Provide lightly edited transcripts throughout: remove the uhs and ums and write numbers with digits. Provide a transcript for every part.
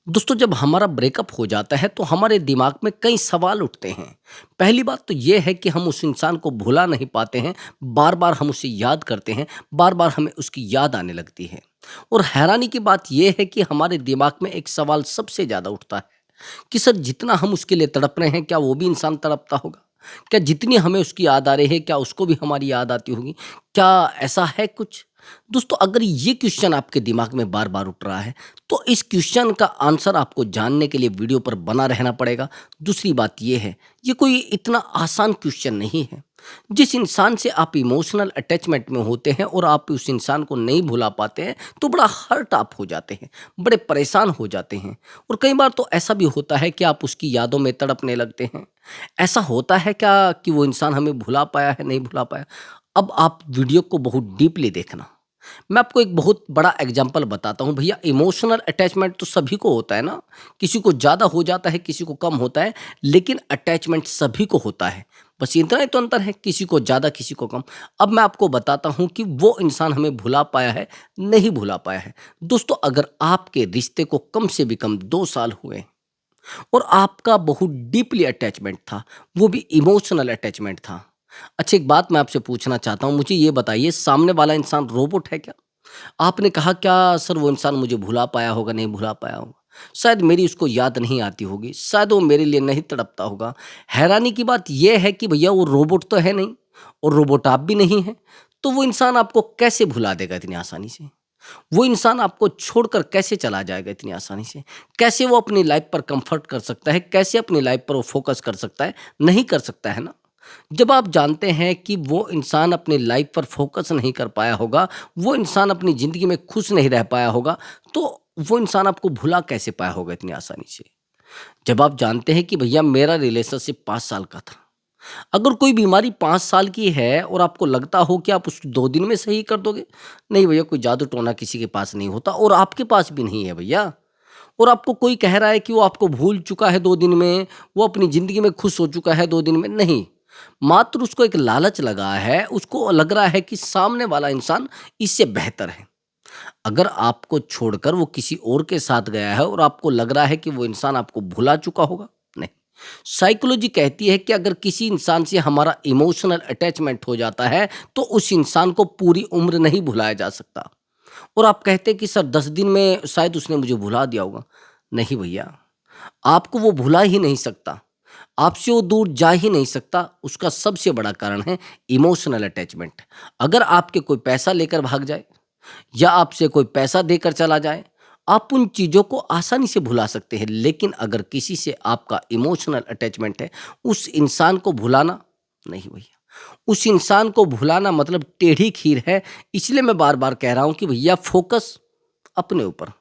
दोस्तों जब हमारा ब्रेकअप हो जाता है तो हमारे दिमाग में कई सवाल उठते हैं। पहली बात तो ये है कि हम उस इंसान को भुला नहीं पाते हैं, बार-बार हम उसे याद करते हैं, बार-बार हमें उसकी याद आने लगती है। और हैरानी की बात ये है कि हमारे दिमाग में एक सवाल सबसे ज़्यादा उठता है कि सर जितना हम उसके लिए तड़प रहे हैं, क्या वो भी इंसान तड़पता होगा? क्या जितनी हमें उसकी याद आ रही है, क्या उसको भी हमारी याद आती होगी? क्या ऐसा है कुछ? दोस्तों अगर ये क्वेश्चन आपके दिमाग में बार-बार उठ रहा है, तो इस क्वेश्चन का आंसर आपको जानने के लिए वीडियो पर बना रहना पड़ेगा। दूसरी बात ये है, ये कोई इतना आसान क्वेश्चन नहीं है। जिस इंसान से आप इमोशनल अटैचमेंट में होते हैं और आप उस इंसान को नहीं भुला पाते हैं, तो बड़ा हर्ट आप हो जाते हैं, बड़े परेशान हो जाते हैं। और कई बार तो ऐसा भी होता है कि आप उसकी यादों में तड़पने लगते हैं। ऐसा होता है क्या कि वो इंसान हमें भुला पाया है, नहीं भुला पाया? अब आप वीडियो को बहुत डीपली देखना। मैं आपको एक बहुत बड़ा एग्जांपल बताता हूँ भैया। इमोशनल अटैचमेंट तो सभी को होता है ना, किसी को ज़्यादा हो जाता है, किसी को कम होता है, लेकिन अटैचमेंट सभी को होता है। बस इतना ही तो अंतर है, किसी को ज़्यादा, किसी को कम। अब मैं आपको बताता हूँ कि वो इंसान हमें भुला पाया है, नहीं भुला पाया है। दोस्तों अगर आपके रिश्ते को कम से भी कम 2 साल हुए और आपका बहुत डीपली अटैचमेंट था, वो भी इमोशनल अटैचमेंट था। अच्छा एक बात मैं आपसे पूछना चाहता हूँ, मुझे ये बताइए सामने वाला इंसान रोबोट है क्या? आपने कहा क्या सर वो इंसान मुझे भुला पाया होगा, नहीं भुला पाया होगा। शायद मेरी उसको याद नहीं आती होगी, शायद वो मेरे लिए नहीं तड़पता होगा। हैरानी की बात ये है कि भैया वो रोबोट तो है नहीं और रोबोट आप भी नहीं हैं, तो वो इंसान आपको कैसे भुला देगा इतनी आसानी से? वो इंसान आपको छोड़कर कैसे चला जाएगा इतनी आसानी से? कैसे वो अपनी लाइफ़ पर कम्फ़र्ट कर सकता है? कैसे अपनी लाइफ़ पर वो फ़ोकस कर सकता है? नहीं कर सकता है ना। जब आप जानते हैं कि वो इंसान अपनी लाइफ़ पर फ़ोकस नहीं कर पाया होगा, वो इंसान अपनी ज़िंदगी में खुश नहीं रह पाया होगा, तो वो इंसान आपको भुला कैसे पाया होगा इतनी आसानी से? जब आप जानते हैं कि भैया मेरा रिलेशनशिप 5 साल का था। अगर कोई बीमारी 5 साल की है और आपको लगता हो कि आप उसको 2 दिन में सही कर दोगे, नहीं भैया कोई जादू-टोना किसी के पास नहीं होता और आपके पास भी नहीं है भैया। और आपको कोई कह रहा है कि वो आपको भूल चुका है 2 दिन में, वो अपनी ज़िंदगी में खुश हो चुका है 2 दिन में, नहीं। मात्र उसको एक लालच लगा है, उसको लग रहा है कि सामने वाला इंसान इससे बेहतर है। अगर आपको छोड़कर वो किसी और के साथ गया है और आपको लग रहा है कि वो इंसान आपको भुला चुका होगा, नहीं। साइकोलॉजी कहती है कि अगर किसी इंसान से हमारा इमोशनल अटैचमेंट हो जाता है, तो उस इंसान को पूरी उम्र नहीं भुलाया जा सकता। और आप कहते हैं कि सर 10 दिन में शायद उसने मुझे भुला दिया होगा। नहीं भैया, आपको वो भुला ही नहीं सकता। आपसे वो दूर जा ही नहीं सकता, उसका सबसे बड़ा कारण है इमोशनल अटैचमेंट। अगर आपके कोई पैसा लेकर भाग जाए या आपसे कोई पैसा देकर चला जाए, आप उन चीज़ों को आसानी से भुला सकते हैं। लेकिन अगर किसी से आपका इमोशनल अटैचमेंट है, उस इंसान को भुलाना नहीं भैया। उस इंसान को भुलाना मतलब टेढ़ी खीर है। इसलिए मैं बार-बार कह रहा हूँ कि भैया फ़ोकस अपने ऊपर,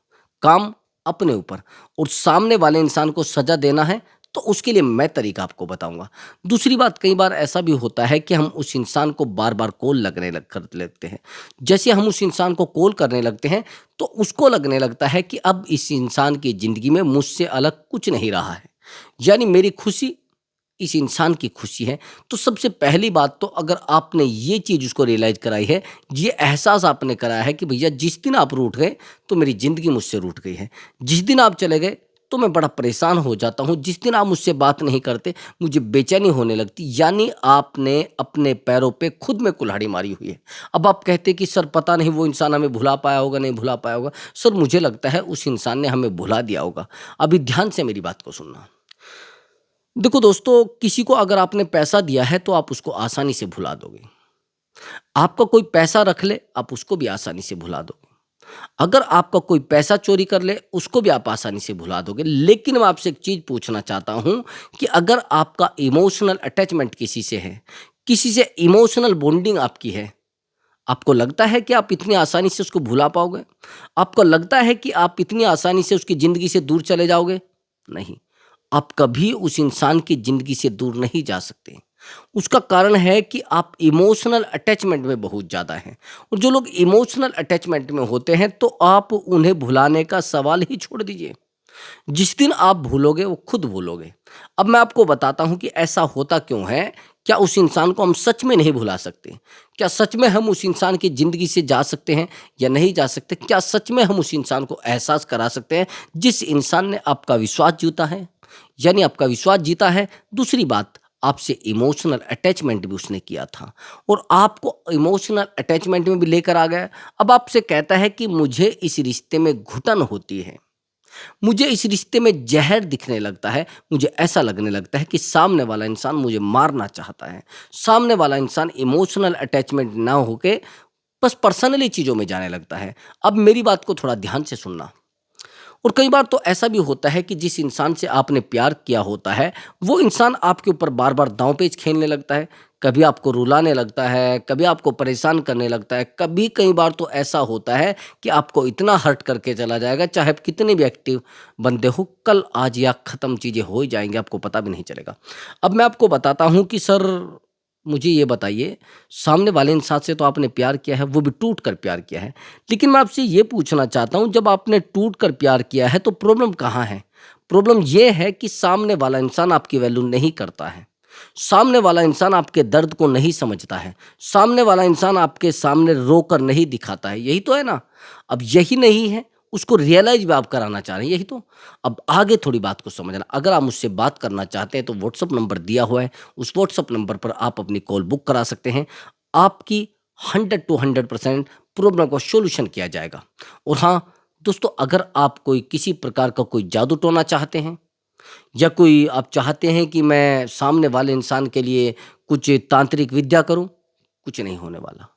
काम अपने ऊपर और सामने वाले इंसान को सज़ा देना है, तो उसके लिए मैं तरीका आपको बताऊँगा। दूसरी बात कई बार ऐसा भी होता है कि हम उस इंसान को बार-बार कॉल लगने लग कर लगते हैं। जैसे हम उस इंसान को कॉल करने लगते हैं, तो उसको लगने लगता है कि अब इस इंसान की ज़िंदगी में मुझसे अलग कुछ नहीं रहा है। यानी मेरी खुशी इस इंसान की खुशी है। तो सबसे पहली बात तो अगर आपने ये चीज़ उसको रियलाइज़ कराई है, ये एहसास आपने कराया है कि भैया जिस दिन आप रूठ गए, तो मेरी ज़िंदगी मुझसे रूठ गई है। जिस दिन आप चले गए, तो मैं बड़ा परेशान हो जाता हूँ। जिस दिन आप मुझसे बात नहीं करते, मुझे बेचैनी होने लगती। यानी आपने अपने पैरों पे खुद में कुल्हाड़ी मारी हुई है। अब आप कहते कि सर पता नहीं वो इंसान हमें भुला पाया होगा, नहीं भुला पाया होगा। सर मुझे लगता है उस इंसान ने हमें भुला दिया होगा। अभी ध्यान से मेरी बात को सुनना। देखो दोस्तों, किसी को अगर आपने पैसा दिया है तो आप उसको आसानी से भुला दोगे। आपका कोई पैसा रख ले, आप उसको भी आसानी से भुला दोगे। अगर आपका कोई पैसा चोरी कर ले, उसको भी आप आसानी से भुला दोगे। लेकिन मैं आपसे एक चीज़ पूछना चाहता हूँ कि अगर आपका इमोशनल अटैचमेंट किसी से है, किसी से इमोशनल बॉन्डिंग आपकी है, आपको लगता है कि आप इतनी आसानी से उसको भुला पाओगे? आपको लगता है कि आप इतनी आसानी से उसकी ज़िंदगी से दूर चले जाओगे? नहीं। आप कभी उस इंसान की ज़िंदगी से दूर नहीं जा सकते। उसका कारण है कि आप इमोशनल अटैचमेंट में बहुत ज़्यादा हैं और जो लोग इमोशनल अटैचमेंट में होते हैं तो आप उन्हें भुलाने का सवाल ही छोड़ दीजिए। जिस दिन आप भूलोगे वो खुद भूलोगे। अब मैं आपको बताता हूँ कि ऐसा होता क्यों है? क्या उस इंसान को हम सच में नहीं भुला सकते? क्या सच में हम उस इंसान की ज़िंदगी से जा सकते हैं या नहीं जा सकते? क्या सच में हम उस इंसान को एहसास करा सकते हैं जिस इंसान ने आपका विश्वास जीता है? यानी आपका विश्वास जीता है। दूसरी बात, आपसे इमोशनल अटैचमेंट भी उसने किया था और आपको इमोशनल अटैचमेंट में भी लेकर आ गया। अब आपसे कहता है कि मुझे इस रिश्ते में घुटन होती है, मुझे इस रिश्ते में ज़हर दिखने लगता है, मुझे ऐसा लगने लगता है कि सामने वाला इंसान मुझे मारना चाहता है। सामने वाला इंसान इमोशनल अटैचमेंट ना होके बस पर्सनली चीज़ों में जाने लगता है। अब मेरी बात को थोड़ा ध्यान से सुनना। और कई बार तो ऐसा भी होता है कि जिस इंसान से आपने प्यार किया होता है, वो इंसान आपके ऊपर बार-बार दाँव-पेच खेलने लगता है। कभी आपको रुलाने लगता है, कभी आपको परेशान करने लगता है, कभी कई बार तो ऐसा होता है कि आपको इतना हर्ट करके चला जाएगा, चाहे आप कितने भी एक्टिव बंदे हो, कल आज या ख़त्म चीज़ें हो ही जाएँगी, आपको पता भी नहीं चलेगा। अब मैं आपको बताता हूँ कि सर, मुझे ये बताइए, सामने वाले इंसान से तो आपने प्यार किया है, वो भी टूट कर प्यार किया है। लेकिन मैं आपसे ये पूछना चाहता हूँ, जब आपने टूट कर प्यार किया है तो प्रॉब्लम कहाँ है? प्रॉब्लम ये है कि सामने वाला इंसान आपकी वैल्यू नहीं करता है। सामने वाला इंसान आपके दर्द को नहीं समझता है। सामने वाला इंसान आपके सामने रोकर नहीं दिखाता है। यही तो है ना? अब यही नहीं है, उसको रियलाइज़ भी आप कराना चाह रहे हैं, यही तो। अब आगे थोड़ी बात को समझना। अगर आप मुझसे बात करना चाहते हैं तो व्हाट्सएप नंबर दिया हुआ है, उस व्हाट्सएप नंबर पर आप अपनी कॉल बुक करा सकते हैं। आपकी 100 टू 100% प्रॉब्लम का सॉल्यूशन किया जाएगा। और हाँ, दोस्तों, अगर आप कोई किसी प्रकार का कोई जादू टोना चाहते हैं या कोई आप चाहते हैं कि मैं सामने वाले इंसान के लिए कुछ तांत्रिक विद्या करूं, कुछ नहीं होने वाला।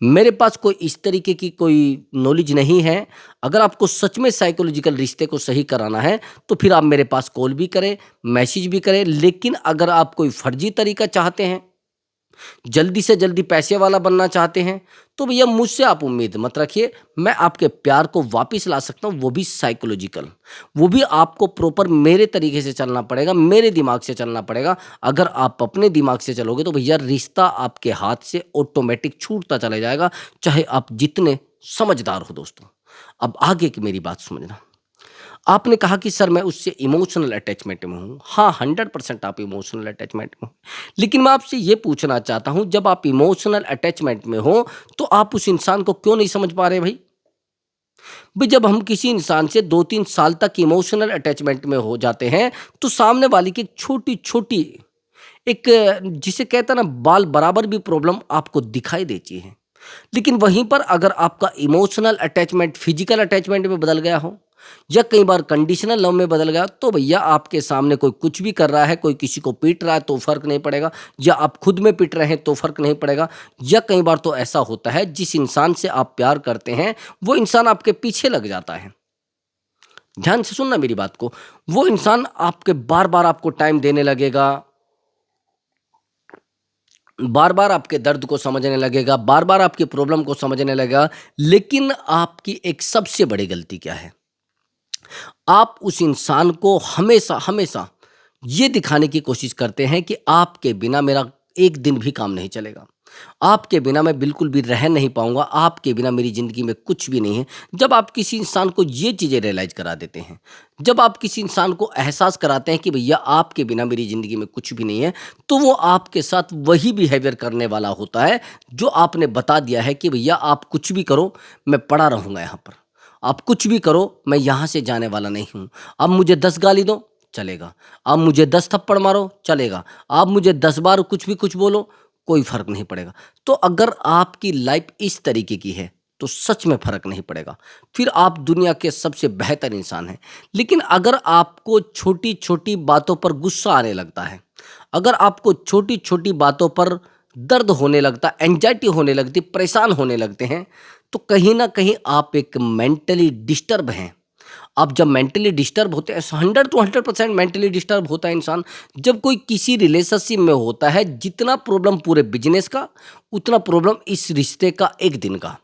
मेरे पास कोई इस तरीके की कोई नॉलेज नहीं है। अगर आपको सच में साइकोलॉजिकल रिश्ते को सही कराना है तो फिर आप मेरे पास कॉल भी करें, मैसेज भी करें। लेकिन अगर आप कोई फर्जी तरीका चाहते हैं, जल्दी से जल्दी पैसे वाला बनना चाहते हैं, तो भैया मुझसे आप उम्मीद मत रखिए। मैं आपके प्यार को वापस ला सकता हूँ, वो भी साइकोलॉजिकल। वो भी आपको प्रॉपर मेरे तरीके से चलना पड़ेगा, मेरे दिमाग से चलना पड़ेगा। अगर आप अपने दिमाग से चलोगे तो भैया रिश्ता आपके हाथ से ऑटोमेटिक छूटता चला जाएगा, चाहे आप जितने समझदार हो दोस्तों। अब आगे की मेरी बात समझना। आपने कहा कि सर मैं उससे इमोशनल अटैचमेंट में हूँ। हाँ, 100% आप इमोशनल अटैचमेंट में हो। लेकिन मैं आपसे ये पूछना चाहता हूँ, जब आप इमोशनल अटैचमेंट में हो, तो आप उस इंसान को क्यों नहीं समझ पा रहे भई? भई जब हम किसी इंसान से 2-3 साल तक इमोशनल अटैचमेंट में हो जाते हैं, तो सामने वाले की एक छोटी-छोटी एक जिसे कहते हैं ना बाल बराबर भी प्रॉब्लम आपको दिखाई देती है। लेकिन वहीं पर अगर आपका इमोशनल अटैचमेंट फिजिकल अटैचमेंट में बदल गया हो या कई बार कंडीशनल लव में बदल गया, तो भैया आपके सामने कोई कुछ भी कर रहा है, कोई किसी को पीट रहा है तो फर्क नहीं पड़ेगा, या आप खुद में पिट रहे हैं तो फर्क नहीं पड़ेगा। या कई बार तो ऐसा होता है, जिस इंसान से आप प्यार करते हैं वो इंसान आपके पीछे लग जाता है। ध्यान से सुनना मेरी बात को। वो इंसान आपके बार बार आपको टाइम देने लगेगा, बार बार आपके दर्द को समझने लगेगा, बार बार आपकी प्रॉब्लम को समझने लगेगा। लेकिन आपकी एक सबसे बड़ी गलती क्या है? आप उस इंसान को हमेशा ये दिखाने की कोशिश करते हैं कि आपके बिना मेरा एक दिन भी काम नहीं चलेगा। आपके बिना मैं बिल्कुल भी रह नहीं पाऊँगा, आपके बिना मेरी ज़िंदगी में कुछ भी नहीं है। जब आप किसी इंसान को ये चीज़ें रियलाइज़ करा देते हैं, जब आप किसी इंसान को एहसास कराते हैं कि भैया आपके बिना मेरी ज़िंदगी में कुछ भी नहीं है, तो वो आपके साथ वही बिहेवियर करने वाला होता है, जो आपने बता दिया है कि भैया आप कुछ भी करो, मैं पड़ा रहूँगा यहाँ पर। आप कुछ भी करो, मैं यहाँ से जाने वाला नहीं हूँ। आप मुझे 10 गाली दो, चलेगा। आप मुझे 10 थप्पड़ मारो, चलेगा। आप मुझे 10 बार कुछ बोलो, कोई फ़र्क नहीं पड़ेगा। तो अगर आपकी लाइफ़ इस तरीके की है, तो सच में फ़र्क नहीं पड़ेगा। फिर आप दुनिया के सबसे बेहतर इंसान हैं। लेकिन अगर आपको छोटी-छोटी बातों पर गुस्सा आने लगता है, अगर आपको छोटी-छोटी बातों पर दर्द होने लगता, एंग्ज़ायटी होने लगती, परेशान होने लगते हैं, तो कहीं न कहीं आप एक मेंटली डिस्टर्ब हैं। आप जब मेंटली डिस्टर्ब होते हैं, 100 टू 100% मेंटली डिस्टर्ब होता है इंसान जब कोई किसी रिलेशनशिप में होता है। जितना प्रॉब्लम पूरे बिजनेस का, उतना प्रॉब्लम इस रिश्ते का एक दिन का।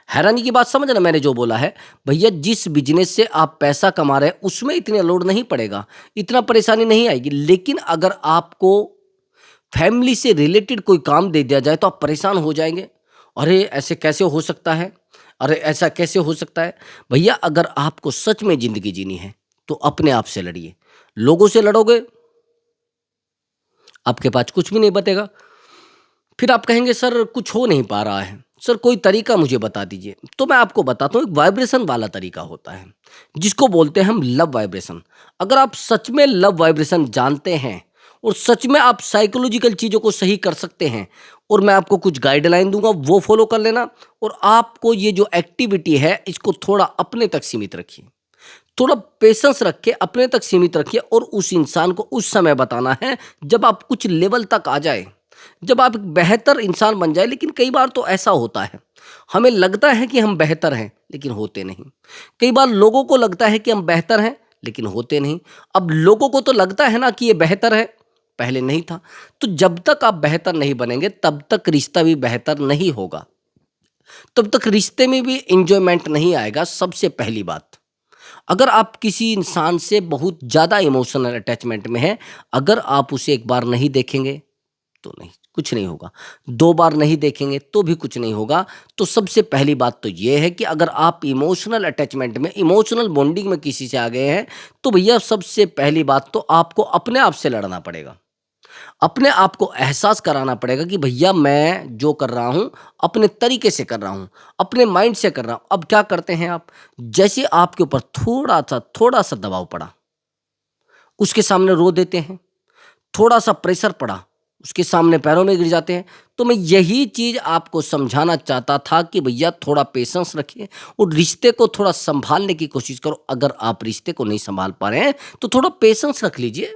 हैरानी की बात समझना मैंने जो बोला है, भैया जिस बिजनेस से आप पैसा कमा रहे हैं उसमें इतने लोड नहीं पड़ेगा, इतना परेशानी नहीं आएगी। लेकिन अगर आपको फैमिली से रिलेटेड कोई काम दे दिया जाए तो आप परेशान हो जाएंगे। अरे ऐसे कैसे हो सकता है, अरे ऐसा कैसे हो सकता है। भैया अगर आपको सच में ज़िंदगी जीनी है तो अपने आप से लड़िए। लोगों से लड़ोगे, आपके पास कुछ भी नहीं बचेगा। फिर आप कहेंगे सर कुछ हो नहीं पा रहा है, सर कोई तरीका मुझे बता दीजिए। तो मैं आपको बताता हूँ, एक वाइब्रेशन वाला तरीका होता है जिसको बोलते हैं हम लव वाइब्रेशन। अगर आप सच में लव वाइब्रेशन जानते हैं और सच में आप साइकोलॉजिकल चीज़ों को सही कर सकते हैं, और मैं आपको कुछ गाइडलाइन दूंगा वो फॉलो कर लेना, और आपको ये जो एक्टिविटी है इसको थोड़ा अपने तक सीमित रखिए। थोड़ा पेशेंस रख के अपने तक सीमित रखिए, और उस इंसान को उस समय बताना है जब आप कुछ लेवल तक आ जाए, जब आप एक बेहतर इंसान बन जाए। लेकिन कई बार तो ऐसा होता है, हमें लगता है कि हम बेहतर हैं लेकिन होते नहीं। कई बार लोगों को लगता है कि हम बेहतर हैं लेकिन होते नहीं। अब लोगों को तो लगता है ना कि ये बेहतर है, पहले नहीं था। तो जब तक आप बेहतर नहीं बनेंगे तब तक रिश्ता भी बेहतर नहीं होगा, तब तक रिश्ते में भी इंजॉयमेंट नहीं आएगा। सबसे पहली बात, अगर आप किसी इंसान से बहुत ज़्यादा इमोशनल अटैचमेंट में हैं, अगर आप उसे एक बार नहीं देखेंगे तो नहीं, कुछ नहीं होगा। 2 बार नहीं देखेंगे तो भी कुछ नहीं होगा। तो सबसे पहली बात तो ये है कि अगर आप इमोशनल अटैचमेंट में, इमोशनल बॉन्डिंग में किसी से आ गए हैं, तो भैया सबसे पहली बात तो आपको अपने आप से लड़ना पड़ेगा। अपने आप को एहसास कराना पड़ेगा कि भैया मैं जो कर रहा हूँ अपने तरीके से कर रहा हूँ, अपने माइंड से कर रहा हूँ। अब क्या करते हैं आप, जैसे आपके ऊपर थोड़ा सा दबाव पड़ा, उसके सामने रो देते हैं। थोड़ा सा प्रेशर पड़ा, उसके सामने पैरों में गिर जाते हैं। तो मैं यही चीज़ आपको समझाना चाहता था कि भैया थोड़ा पेशेंस रखिए और रिश्ते को थोड़ा संभालने की कोशिश करो। अगर आप रिश्ते को नहीं संभाल पा रहे हैं तो थोड़ा पेशेंस रख लीजिए,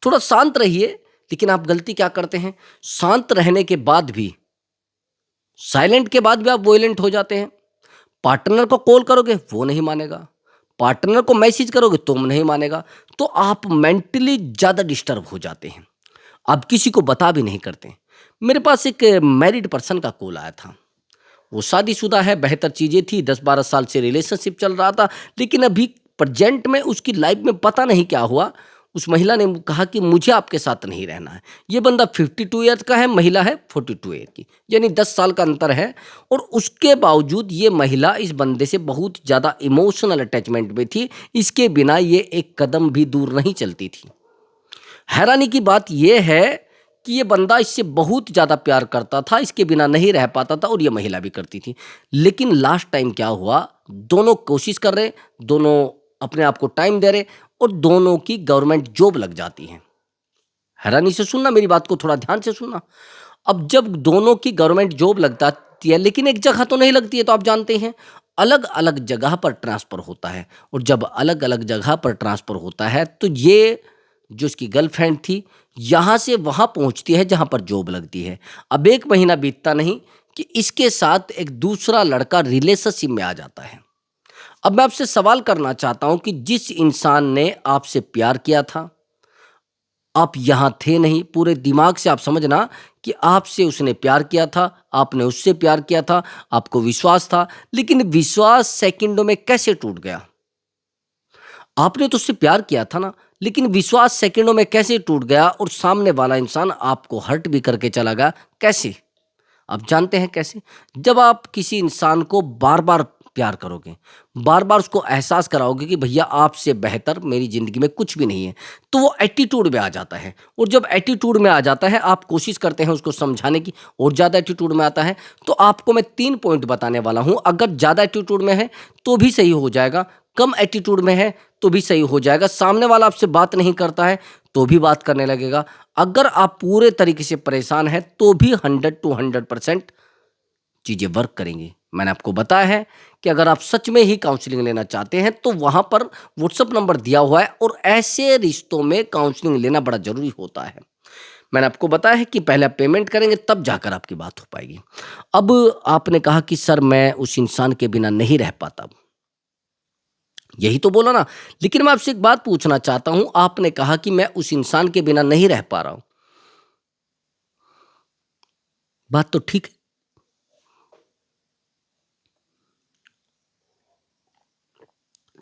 थोड़ा शांत रहिए। लेकिन आप गलती क्या करते हैं, शांत रहने के बाद भी, साइलेंट के बाद भी आप वोयलेंट हो जाते हैं। पार्टनर को कॉल करोगे वो नहीं मानेगा, पार्टनर को मैसेज करोगे तो नहीं मानेगा। तो आप मेंटली ज़्यादा डिस्टर्ब हो जाते हैं, आप किसी को बता भी नहीं करते। मेरे पास एक मैरिड पर्सन का कॉल आया था, वो शादीशुदा है, बेहतर चीज़ें थी, 10-12 साल से रिलेशनशिप चल रहा था। लेकिन अभी प्रेजेंट में उसकी लाइफ में पता नहीं क्या हुआ, उस महिला ने कहा कि मुझे आपके साथ नहीं रहना है। ये बंदा 52 ईयर्स का है, महिला है 42 ईयर की, यानी 10 साल का अंतर है। और उसके बावजूद ये महिला इस बंदे से बहुत ज़्यादा इमोशनल अटैचमेंट में थी, इसके बिना ये एक कदम भी दूर नहीं चलती थी। हैरानी की बात यह है कि ये बंदा इससे बहुत ज़्यादा प्यार करता था, इसके बिना नहीं रह पाता था, और ये महिला भी करती थी। लेकिन लास्ट टाइम क्या हुआ, दोनों कोशिश कर रहे, दोनों अपने आप को टाइम दे रहे, और दोनों की गवर्नमेंट जॉब लग जाती है। हैरानी से सुनना, मेरी बात को थोड़ा ध्यान से सुनना। अब जब दोनों की गवर्नमेंट जॉब लग जाती है, लेकिन एक जगह तो नहीं लगती है, तो आप जानते हैं अलग अलग जगह पर ट्रांसफ़र होता है। और जब अलग अलग जगह पर ट्रांसफ़र होता है तो ये जो इसकी गर्लफ्रेंड थी, यहाँ से वहाँ पहुँचती है जहाँ पर जॉब लगती है। अब 1 महीना बीतता नहीं कि इसके साथ एक दूसरा लड़का रिलेशनशिप में आ जाता है। अब मैं आपसे सवाल करना चाहता हूँ कि जिस इंसान ने आपसे प्यार किया था, आप यहाँ थे नहीं, पूरे दिमाग से आप समझना कि आपसे उसने प्यार किया था, आपने उससे प्यार किया था, आपको विश्वास था, लेकिन विश्वास सेकंडों में कैसे टूट गया? आपने तो उससे प्यार किया था ना, लेकिन विश्वास सेकंडों में कैसे टूट गया, और सामने वाला इंसान आपको हर्ट भी करके चला गया, कैसे? आप जानते हैं कैसे? जब आप किसी इंसान को बार-बार प्यार करोगे, बार-बार उसको एहसास कराओगे कि भैया आपसे बेहतर मेरी ज़िंदगी में कुछ भी नहीं है, तो वो एटीट्यूड में आ जाता है। और जब एटीट्यूड में आ जाता है, आप कोशिश करते हैं उसको समझाने की, और ज़्यादा एटीट्यूड में आता है। तो आपको मैं 3 पॉइंट बताने वाला हूँ। अगर ज़्यादा एटीट्यूड में है तो भी सही हो जाएगा, कम एटीट्यूड में है तो भी सही हो जाएगा, सामने वाला आपसे बात नहीं करता है तो भी बात करने लगेगा। अगर आप पूरे तरीके से परेशान हैं तो भी 100 टू 100% चीज़ें वर्क करेंगी। मैंने आपको बताया है कि अगर आप सच में ही काउंसलिंग लेना चाहते हैं तो वहाँ पर व्हाट्सएप नंबर दिया हुआ है, और ऐसे रिश्तों में काउंसलिंग लेना बड़ा ज़रूरी होता है। मैंने आपको बताया है कि पहले आप पेमेंट करेंगे तब जाकर आपकी बात हो पाएगी। अब आपने कहा कि सर मैं उस इंसान के बिना नहीं रह पाता। यही तो बोला ना। लेकिन मैं आपसे एक बात पूछना चाहता हूँ, आपने कहा कि मैं उस इंसान के बिना नहीं रह पा रहा हूँ। बात तो ठीक है,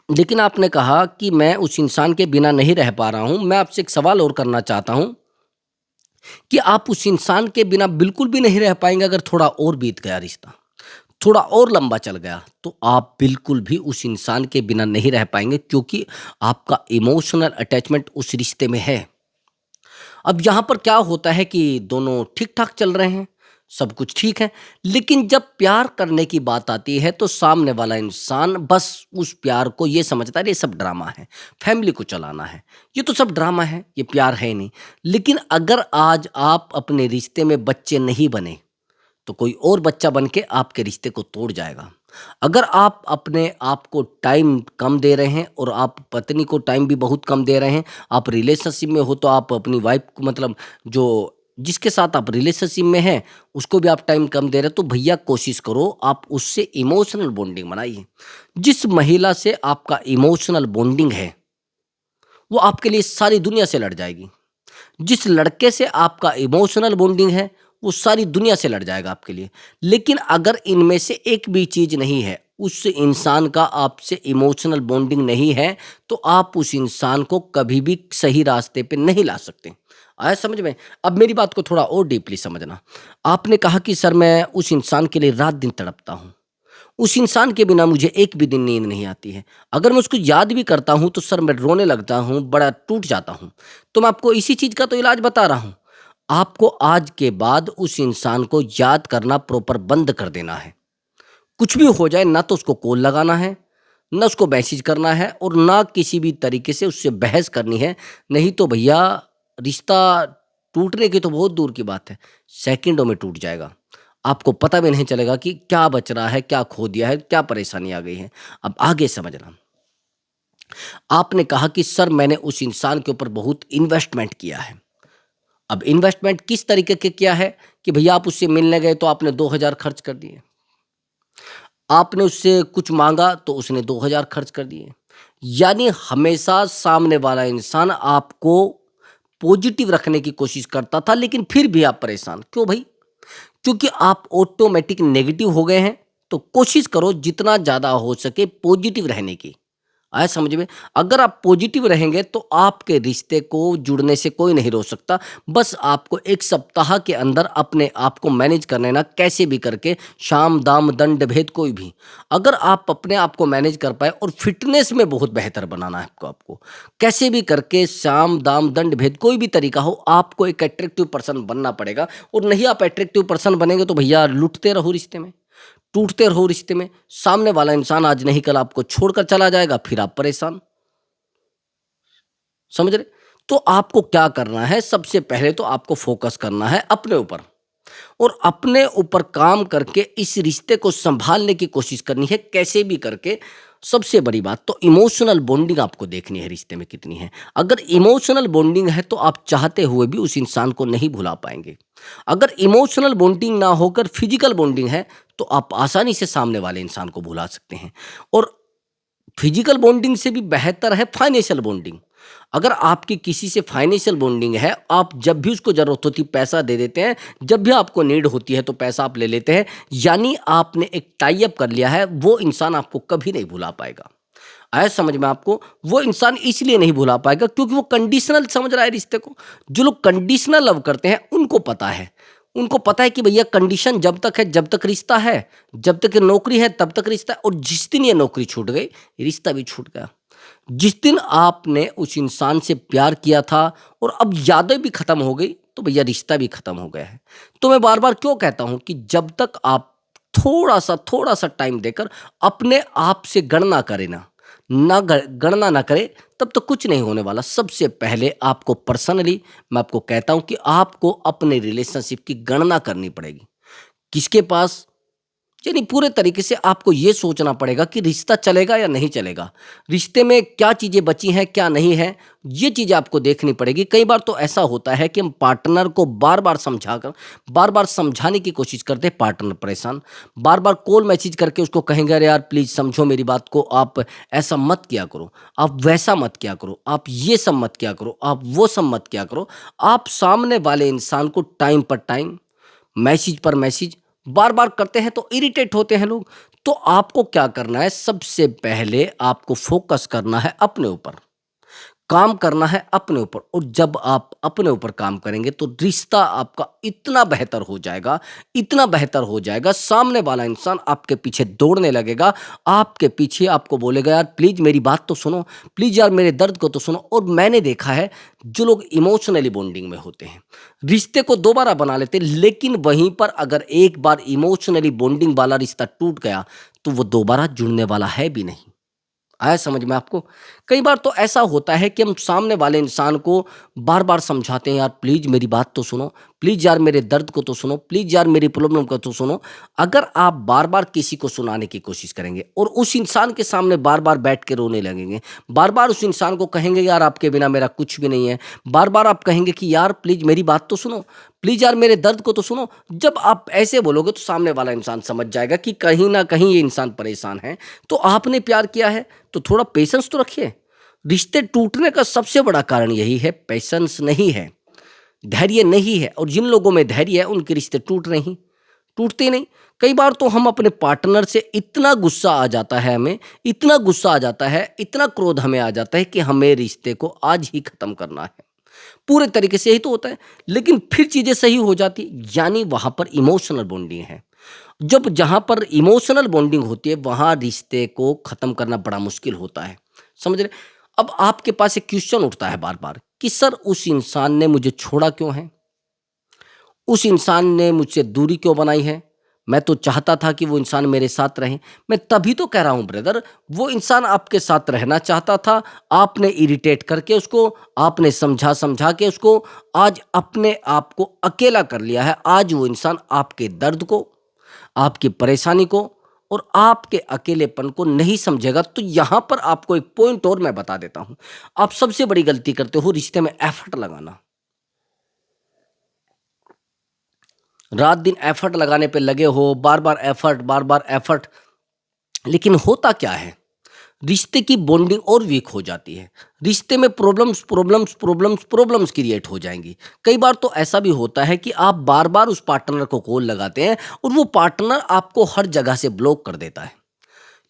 लेकिन आपने कहा कि मैं उस इंसान के बिना नहीं रह पा रहा हूँ। मैं आपसे एक सवाल और करना चाहता हूँ कि आप उस इंसान के बिना बिल्कुल भी नहीं रह पाएँगे अगर थोड़ा और बीत गया रिश्ता, थोड़ा और लंबा चल गया तो आप बिल्कुल भी उस इंसान के बिना नहीं रह पाएँगे, क्योंकि आपका इमोशनल अटैचमेंट उस रिश्ते में है। अब यहाँ पर क्या होता है कि दोनों ठीक-ठाक चल रहे हैं, सब कुछ ठीक है, लेकिन जब प्यार करने की बात आती है तो सामने वाला इंसान बस उस प्यार को ये समझता है ये सब ड्रामा है, फैमिली को चलाना है, ये तो सब ड्रामा है, ये प्यार है ही नहीं। लेकिन अगर आज आप अपने रिश्ते में बच्चे नहीं बने, तो कोई और बच्चा बन के आपके रिश्ते को तोड़ जाएगा। अगर आप अपने आप को टाइम कम दे रहे हैं और आप पत्नी को टाइम भी बहुत कम दे रहे हैं, आप रिलेशनशिप में हो तो आप अपनी वाइफ को मतलब जो जिसके साथ आप रिलेशनशिप में हैं, उसको भी आप टाइम कम दे रहे हैं, तो भैया कोशिश करो आप उससे इमोशनल बॉन्डिंग बनाइए। जिस महिला से आपका इमोशनल बॉन्डिंग है, वो आपके लिए सारी दुनिया से लड़ जाएगी। जिस लड़के से आपका इमोशनल बॉन्डिंग है, वो सारी दुनिया से लड़ जाएगा आपके लिए। लेकिन अगर इनमें से एक भी चीज़ नहीं है, उस इंसान का आपसे इमोशनल बॉन्डिंग नहीं है, तो आप उस इंसान को कभी भी सही रास्ते पे नहीं ला सकते। आया समझ में? अब मेरी बात को थोड़ा और डीपली समझना। आपने कहा कि सर मैं उस इंसान के लिए रात-दिन तड़पता हूँ। उस इंसान के बिना मुझे एक भी दिन नींद नहीं आती है। अगर मैं उसको याद भी करता हूँ तो सर मैं रोने लगता हूँ, बड़ा टूट जाता हूँ। तो मैं आपको इसी चीज़ का तो इलाज बता रहा हूँ। आपको आज के बाद उस इंसान को याद करना प्रॉपर बंद कर देना है। कुछ भी हो जाए, ना तो उसको कॉल लगाना है, ना उसको मैसेज करना है और ना किसी भी तरीके से उससे बहस करनी है। नहीं तो भैया रिश्ता टूटने की तो बहुत दूर की बात है, सेकंडों में टूट जाएगा। आपको पता भी नहीं चलेगा कि क्या बच रहा है, क्या खो दिया है, क्या परेशानी आ गई है। अब आगे समझना। आपने कहा कि सर मैंने उस इंसान के ऊपर बहुत इन्वेस्टमेंट किया है। अब इन्वेस्टमेंट किस तरीके के किया है कि भैया आप उससे मिलने गए तो आपने 2000 खर्च कर दिए। आपने उससे कुछ माँगा तो उसने 2000 खर्च कर दिए। यानी हमेशा सामने वाला इंसान आपको पॉजिटिव रखने की कोशिश करता था, लेकिन फिर भी आप परेशान। क्यों भई? क्योंकि आप ऑटोमैटिक नेगेटिव हो गए हैं, तो कोशिश करो जितना ज़्यादा हो सके पॉजिटिव रहने की। आया समझ में? अगर आप पॉजिटिव रहेंगे तो आपके रिश्ते को जुड़ने से कोई नहीं रोक सकता। बस आपको 1 सप्ताह के अंदर अपने आप को मैनेज कर लेना, कैसे भी करके साम, दाम, दंड, भेद कोई भी। अगर आप अपने आप को मैनेज कर पाए और फ़िटनेस में बहुत बेहतर बनाना है आपको। कैसे भी करके साम, दाम, दंड, भेद कोई भी तरीका हो, आपको एक अट्रैक्टिव पर्सन बनना पड़ेगा और नहीं आप अट्रैक्टिव पर्सन बनेंगे तो भैया लुटते रहो रिश्ते में। टूटते रहो रिश्ते में, सामने वाला इंसान आज नहीं कल आपको छोड़कर चला जाएगा, फिर आप परेशान, समझ रहे? तो आपको क्या करना है, सबसे पहले तो आपको फ़ोकस करना है अपने ऊपर और अपने ऊपर काम करके इस रिश्ते को सँभालने की कोशिश करनी है, कैसे भी करके। सबसे बड़ी बात तो इमोशनल बॉन्डिंग आपको देखनी है रिश्ते में कितनी है। अगर इमोशनल बॉन्डिंग है तो आप चाहते हुए भी उस इंसान को नहीं भुला पाएँगे। अगर इमोशनल बॉन्डिंग ना होकर फिजिकल बॉन्डिंग है, तो आप आसानी से सामने वाले इंसान को भुला सकते हैं और फिजिकल बॉन्डिंग से भी बेहतर है फाइनेंशियल बॉन्डिंग। अगर आपकी किसी से फाइनेंशियल बॉन्डिंग है, आप जब भी उसको ज़रूरत होती है पैसा दे देते हैं, जब भी आपको नीड होती है तो पैसा आप ले लेते हैं, यानी आपने एक टाई अप कर लिया है, वो इंसान आपको कभी नहीं भुला पाएगा। आया समझ में आपको? वो इंसान इसलिए नहीं भुला पाएगा क्योंकि वो कंडीशनल समझ रहा है रिश्ते को। जो लोग कंडीशनल लव करते हैं उनको पता है। उनको पता है कि भैया कंडीशन जब तक है, जब तक रिश्ता है, जब तक ये नौकरी है तब तक रिश्ता है और जिस दिन ये नौकरी छूट गई, रिश्ता भी छूट गया। जिस दिन आपने उस इंसान से प्यार किया था और अब यादें भी खत्म हो गई, तो भैया रिश्ता भी खत्म हो गया है। तो मैं बार-बार क्यों कहता हूँ कि जब तक आप थोड़ा-सा टाइम देकर अपने आप से गणना करें ना गणना ना करें, तब तक कुछ नहीं होने वाला। सबसे पहले आपको पर्सनली मैं आपको कहता हूँ कि आपको अपने रिलेशनशिप की गणना करनी पड़ेगी। किसके पास यानी पूरे तरीके से आपको ये सोचना पड़ेगा कि रिश्ता चलेगा या नहीं चलेगा। रिश्ते में क्या चीज़ें बची हैं, क्या नहीं है, ये चीज़ें आपको देखनी पड़ेगी। कई बार तो ऐसा होता है कि हम पार्टनर को बार-बार समझाने की कोशिश करते हैं, पार्टनर परेशान। बार-बार कॉल मैसेज करके उसको कहेंगे, "अरे यार प्लीज़ समझो मेरी बात को, आप ऐसा मत किया करो, आप वैसा मत किया करो, आप ये सब मत किया करो, आप वो सब मत किया करो।" आप सामने वाले इंसान को टाइम पर टाइम, मैसेज पर मैसेज बार-बार करते हैं तो इरिटेट होते हैं लोग। तो आपको क्या करना है, सबसे पहले आपको फ़ोकस करना है अपने ऊपर। काम करना है अपने ऊपर, और जब आप अपने ऊपर काम करेंगे तो रिश्ता आपका इतना बेहतर हो जाएगा, इतना बेहतर हो जाएगा, सामने वाला इंसान आपके पीछे दौड़ने लगेगा, आपके पीछे आपको बोलेगा यार प्लीज़ मेरी बात तो सुनो, प्लीज़ यार मेरे दर्द को तो सुनो। और मैंने देखा है जो लोग इमोशनली बॉन्डिंग में होते हैं, रिश्ते को दोबारा बना लेते हैं, लेकिन वहीं पर अगर एक बार इमोशनली बॉन्डिंग वाला रिश्ता टूट गया तो वो दोबारा जुड़ने वाला है भी नहीं। आया समझ में आपको? कई बार तो ऐसा होता है कि हम सामने वाले इंसान को बार-बार समझाते हैं, यार प्लीज़ मेरी बात तो सुनो, प्लीज़ यार मेरे दर्द को तो सुनो, प्लीज़ यार मेरी प्रॉब्लम को तो सुनो। अगर आप बार-बार किसी को सुनाने की कोशिश करेंगे और उस इंसान के सामने बार-बार बैठ के रोने लगेंगे, बार-बार उस इंसान को कहेंगे यार आपके बिना मेरा कुछ भी नहीं है, बार-बार आप कहेंगे कि यार प्लीज़ मेरी बात तो सुनो, प्लीज़ यार मेरे दर्द को तो सुनो। जब आप ऐसे बोलोगे तो सामने वाला इंसान समझ जाएगा कि कहीं न कहीं ये इंसान परेशान है, तो आपने प्यार किया है, तो थोड़ा पेशेंस तो रखिए। रिश्ते टूटने का सबसे बड़ा कारण यही है, पेशेंस नहीं है, धैर्य नहीं है, और जिन लोगों में धैर्य है उनके रिश्ते टूटते नहीं। कई बार तो हम अपने पार्टनर से इतना गुस्सा आ जाता है हमें, इतना गुस्सा आ जाता है, इतना क्रोध हमें आ जाता है कि हमें रिश्ते को आज ही खत्म करना है। पूरे तरीके से यही तो होता है, लेकिन फिर चीज़ें सही हो जाती, यानी वहाँ पर इमोशनल बॉन्डिंग है। जब जहाँ पर इमोशनल बॉन्डिंग होती है वहाँ रिश्ते को ख़त्म करना बड़ा मुश्किल होता है, समझ रहे? अब आपके पास एक क्वेश्चन उठता है बार-बार कि सर उस इंसान ने मुझे छोड़ा क्यों है? उस इंसान ने मुझसे दूरी क्यों बनाई है? मैं तो चाहता था कि वो इंसान मेरे साथ रहे। मैं तभी तो कह रहा हूँ ब्रदर, वो इंसान आपके साथ रहना चाहता था, आपने इरिटेट करके उसको, आपने समझा-समझा के उसको आज अपने आप को अकेला कर लिया है। आज वो इंसान आपके दर्द को, आपकी परेशानी को और आपके अकेलेपन को नहीं समझेगा। तो यहाँ पर आपको एक पॉइंट और मैं बता देता हूँ। आप सबसे बड़ी गलती करते हो रिश्ते में एफर्ट लगाना। रात दिन एफर्ट लगाने पे लगे हो, बार-बार एफर्ट, लेकिन होता क्या है? रिश्ते की बॉन्डिंग और वीक हो जाती है। रिश्ते में प्रॉब्लम्स क्रिएट हो जाएँगी। कई बार तो ऐसा भी होता है कि आप बार-बार उस पार्टनर को कॉल लगाते हैं और वो पार्टनर आपको हर जगह से ब्लॉक कर देता है।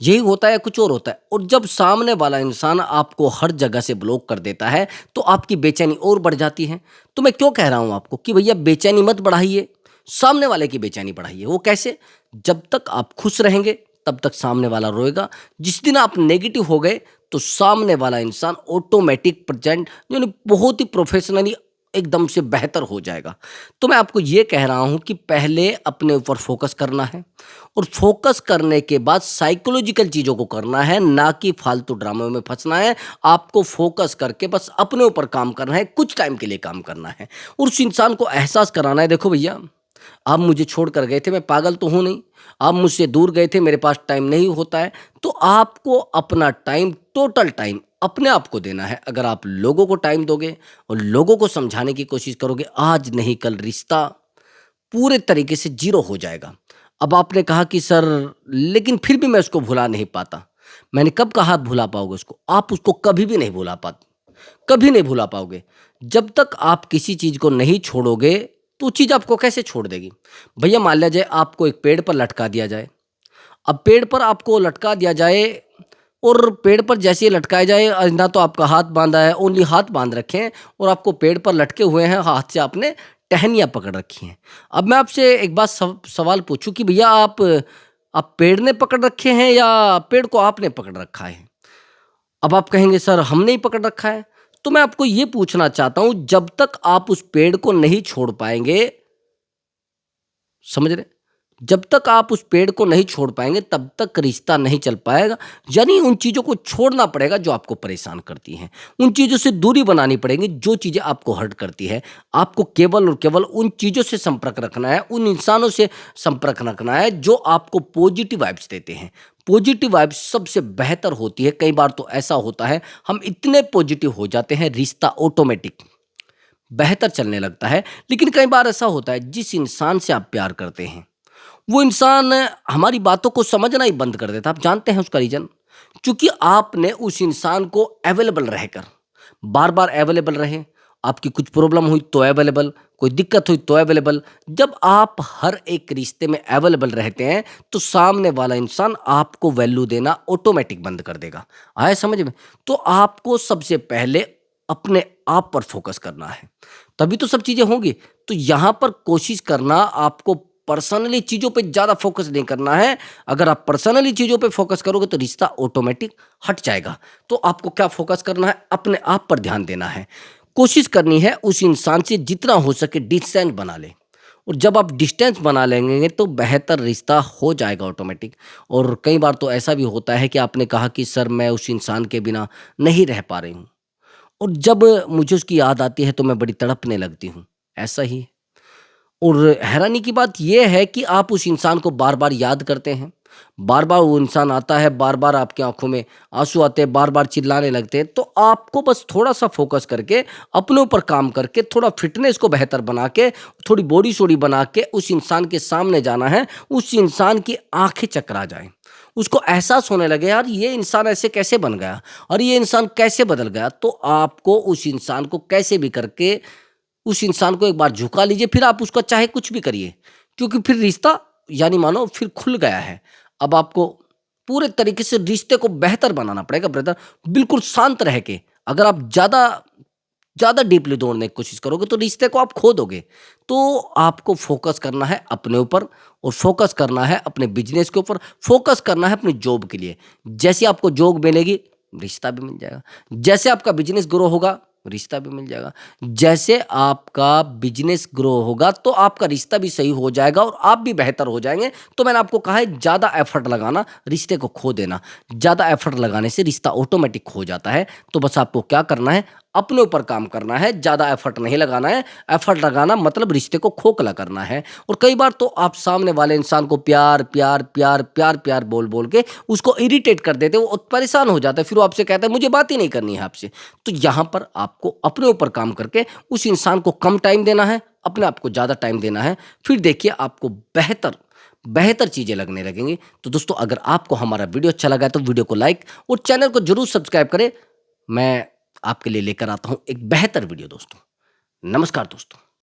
यही होता है, कुछ और होता है। और जब सामने वाला इंसान आपको हर जगह से ब्लॉक कर देता है, तो आपकी बेचैनी और बढ़ जाती है। तो मैं क्यों कह रहा हूँ आपको कि भैया बेचैनी मत बढ़ाइए, सामने वाले की बेचैनी बढ़ाइए। वो कैसे? जब तक आप खुश रहेंगे, तब तक सामने वाला रोएगा। जिस दिन आप नेगेटिव हो गए, तो सामने वाला इंसान ऑटोमैटिक प्रेज़ेंट यानी बहुत ही प्रोफ़ेशनली एकदम से बेहतर हो जाएगा। तो मैं आपको ये कह रहा हूँ कि पहले अपने ऊपर फ़ोकस करना है, और फोकस करने के बाद साइकोलॉजिकल चीज़ों को करना है, ना कि फालतू ड्रामों में फंसना है। आपको फोकस करके बस अपने ऊपर काम करना है, कुछ टाइम के लिए काम करना है और उस इंसान को एहसास कराना है, देखो भैया आप मुझे छोड़ कर गए थे, मैं पागल तो हूँ नहीं। आप मुझसे दूर गए थे, मेरे पास टाइम नहीं होता है। तो आपको अपना टाइम, टोटल टाइम अपने आप को देना है। अगर आप लोगों को टाइम दोगे और लोगों को समझाने की कोशिश करोगे, आज नहीं कल रिश्ता पूरे तरीके से ज़ीरो हो जाएगा। अब आपने कहा कि सर लेकिन फिर भी मैं उसको भुला नहीं पाता। मैंने कब कहा आप भुला पाओगे उसको? आप उसको कभी भी नहीं भुला कभी नहीं भुला पाओगे। जब तक आप किसी चीज़ को नहीं छोड़ोगे, तो वो चीज़ आपको कैसे छोड़ देगी? भैया मान लिया जाए आपको एक पेड़ पर लटका दिया जाए। अब पेड़ पर आपको लटका दिया जाए और पेड़ पर जैसे ही लटकाया जाए, ना तो आपका हाथ बाँधा है, ओनली हाथ बाँध रखे हैं और आपको पेड़ पर लटके हुए हैं, हाथ से आपने टहनियाँ पकड़ रखी हैं। अब मैं आपसे एक बात सवाल पूछूँ कि भैया आप पेड़ ने पकड़ रखे हैं या पेड़ को आपने पकड़ रखा है? अब आप कहेंगे सर हमने ही पकड़ रखा है। तो मैं आपको ये पूछना चाहता हूँ, जब तक आप उस पेड़ को नहीं छोड़ पाएँगे, समझ रहे? जब तक आप उस पेड़ को नहीं छोड़ पाएँगे, तब तक रिश्ता नहीं चल पाएगा। यानी उन चीज़ों को छोड़ना पड़ेगा जो आपको परेशान करती हैं। उन चीज़ों से दूरी बनानी पड़ेगी जो चीज़ें आपको हर्ट करती है। आपको केवल और केवल उन चीज़ों से संपर्क रखना है, उन इंसानों से संपर्क रखना है जो आपको पॉजिटिव वाइब्स देते हैं। पॉजिटिव वाइब्स सबसे बेहतर होती है। कई बार तो ऐसा होता है, हम इतने पॉजिटिव हो जाते हैं, रिश्ता ऑटोमेटिक बेहतर चलने लगता है। लेकिन कई बार ऐसा होता है, जिस इंसान से आप प्यार करते हैं वो इंसान हमारी बातों को समझना ही बंद कर देता है। आप जानते हैं उसका रीज़न? क्योंकि आपने उस इंसान को अवेलेबल रहकर, बार-बार अवेलेबल रहे, आपकी कुछ प्रॉब्लम हुई तो अवेलेबल, कोई दिक्कत हुई तो अवेलेबल। जब आप हर एक रिश्ते में अवेलेबल रहते हैं, तो सामने वाला इंसान आपको वैल्यू देना ऑटोमैटिक बंद कर देगा। आया समझ में? तो आपको सबसे पहले अपने आप पर फोकस करना है, तभी तो सब चीज़ें होंगी। तो यहाँ पर कोशिश करना आपको पर्सनली चीज़ों पे ज़्यादा फोकस नहीं करना है। अगर आप पर्सनली चीज़ों पे फोकस करोगे तो रिश्ता ऑटोमेटिक हट जाएगा। तो आपको क्या फोकस करना है? अपने आप पर ध्यान देना है। कोशिश करनी है उस इंसान से जितना हो सके डिस्टेंस बना लें। और जब आप डिस्टेंस बना लेंगे तो बेहतर रिश्ता हो जाएगा ऑटोमेटिक। और कई बार तो ऐसा भी होता है कि आपने कहा कि सर मैं उस इंसान के बिना नहीं रह पा रही हूँ, और जब मुझे उसकी याद आती है तो मैं बड़ी तड़पने लगती हूँ। ऐसा ही है। और हैरानी की बात ये है कि आप उस इंसान को बार-बार याद करते हैं, बार-बार वो इंसान आता है, बार-बार आपकी आँखों में आँसू आते हैं, बार-बार चिल्लाने लगते हैं, तो आपको बस थोड़ा-सा फ़ोकस करके, अपने ऊपर काम करके, थोड़ा फ़िटनेस को बेहतर बना के, थोड़ी बॉडी-शॉडी बना के उस इंसान के सामने जाना है, उस इंसान की आँखें चकरा जाएँ। उसको एहसास होने लगे यार ये इंसान ऐसे कैसे बन गया और ये इंसान कैसे बदल गया, तो आपको उस इंसान को कैसे भी करके उस इंसान को एक बार झुका लीजिए, फिर आप उसका चाहे कुछ भी करिए, क्योंकि फिर रिश्ता यानी मानो फिर खुल गया है। अब आपको पूरे तरीके से रिश्ते को बेहतर बनाना पड़ेगा ब्रदर, बिल्कुल शांत रह के। अगर आप ज़्यादा ज़्यादा डीपली दौड़ने की कोशिश करोगे तो रिश्ते को आप खो दोगे। तो आपको फ़ोकस करना है अपने ऊपर, और फ़ोकस करना है अपने बिज़नेस के ऊपर, फ़ोकस करना है अपनी जॉब के लिए। जैसे आपको जॉब मिलेगी, रिश्ता भी मिल जाएगा। जैसे आपका बिज़नेस ग्रो होगा, रिश्ता भी मिल जाएगा। जैसे आपका बिज़नेस ग्रो होगा तो आपका रिश्ता भी सही हो जाएगा और आप भी बेहतर हो जाएँगे। तो मैंने आपको कहा है ज़्यादा एफ़र्ट लगाना, रिश्ते को खो देना। ज़्यादा एफ़र्ट लगाने से रिश्ता ऑटोमैटिक खो जाता है। तो बस आपको क्या करना है, अपने ऊपर काम करना है, ज़्यादा एफ़र्ट नहीं लगाना है। एफ़र्ट लगाना मतलब रिश्ते को खोखला करना है। और कई बार तो आप सामने वाले इंसान को प्यार, प्यार, प्यार, प्यार, प्यार बोल-बोल के उसको इरिटेट कर देते हो, वो परेशान हो जाता है। फिर वो आपसे कहता है मुझे बात ही नहीं करनी है आपसे। तो यहाँ पर आपको अपने ऊपर काम करके उस इंसान को कम टाइम देना है, अपने आप को ज़्यादा टाइम देना है। फिर देखिए आपको बेहतर बेहतर चीज़ें लगने लगेंगी। तो दोस्तों अगर आपको हमारा वीडियो अच्छा लगा है तो वीडियो को लाइक और चैनल को ज़रूर सब्सक्राइब करें। मैं आपके लिए लेकर आता हूँ एक बेहतर वीडियो दोस्तों। नमस्कार दोस्तों।